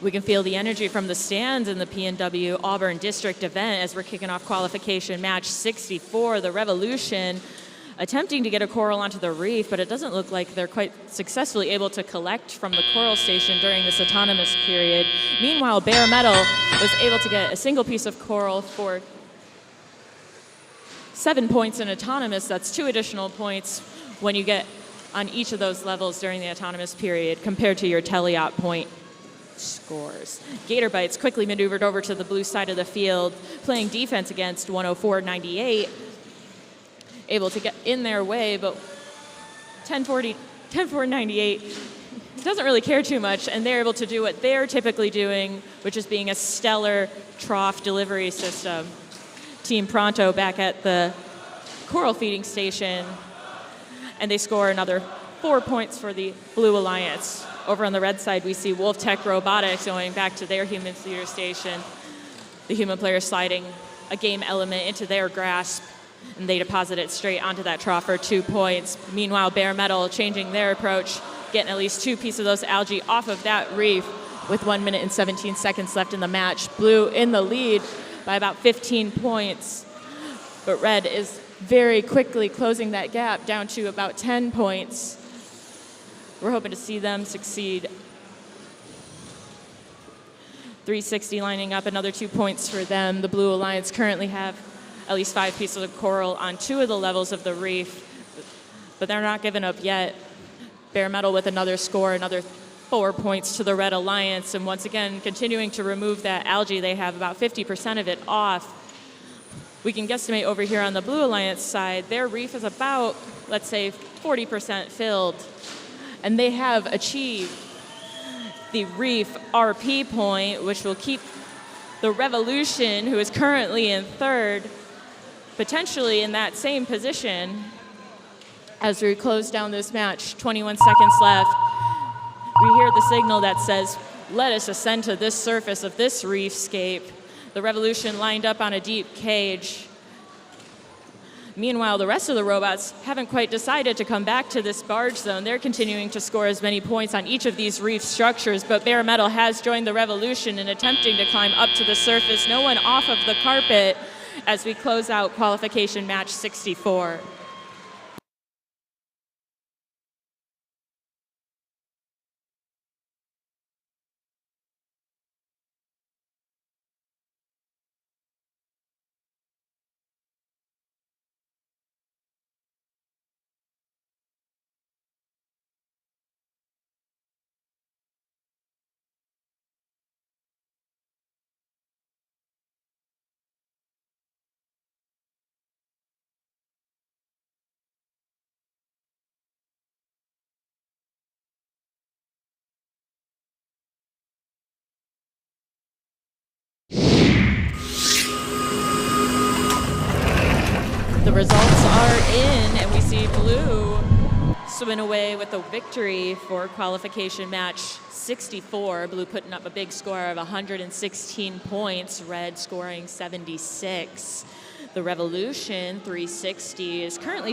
We can feel the energy from the stands in the PNW Auburn District event as we're kicking off qualification match 64. The Revolution attempting to get a coral onto the reef, but it doesn't look like they're quite successfully able to collect from the coral station during this autonomous period. Meanwhile, Bare Metal was able to get a single piece of coral for 7 points in autonomous. That's 2 additional points when you get on each of those levels during the autonomous period compared to your teleop point scores. Gator Bites quickly maneuvered over to the blue side of the field, playing defense against 104.98, able to get in their way, but 10-4-98 doesn't really care too much, and they're able to do what they're typically doing, which is being a stellar trough delivery system. Team Pronto back at the coral feeding station, and they score another 4 points for the Blue Alliance. Over on the red side, we see Wolf Tech Robotics going back to their human feeder station. The human players sliding a game element into their grasp, and they deposit it straight onto that trough for 2 points. Meanwhile, Bare Metal changing their approach, getting at least 2 pieces of those algae off of that reef with 1 minute and 17 seconds left in the match. Blue in the lead by about 15 points, but Red is very quickly closing that gap down to about 10 points. We're hoping to see them succeed. 360 lining up, another 2 points for them. The Blue Alliance currently have at least 5 pieces of coral on 2 of the levels of the reef, but they're not giving up yet. Bare Metal with another score, another 4 points to the Red Alliance, and once again, continuing to remove that algae. They have about 50% of it off. We can guesstimate over here on the Blue Alliance side, their reef is about, let's say, 40% filled, and they have achieved the reef RP point, which will keep the Revolution, who is currently in third, potentially in that same position as we close down this match. 21 seconds left. We hear the signal that says, let us ascend to this surface of this reefscape. The Revolution lined up on a deep cage. Meanwhile, the rest of the robots haven't quite decided to come back to this barge zone. They're continuing to score as many points on each of these reef structures, but Bare Metal has joined the Revolution in attempting to climb up to the surface. No one off of the carpet as we close out qualification match 64. The results are in, and we see Blue swimming away with the victory for qualification match 64. Blue putting up a big score of 116 points, Red scoring 76. The Revolution 360 is currently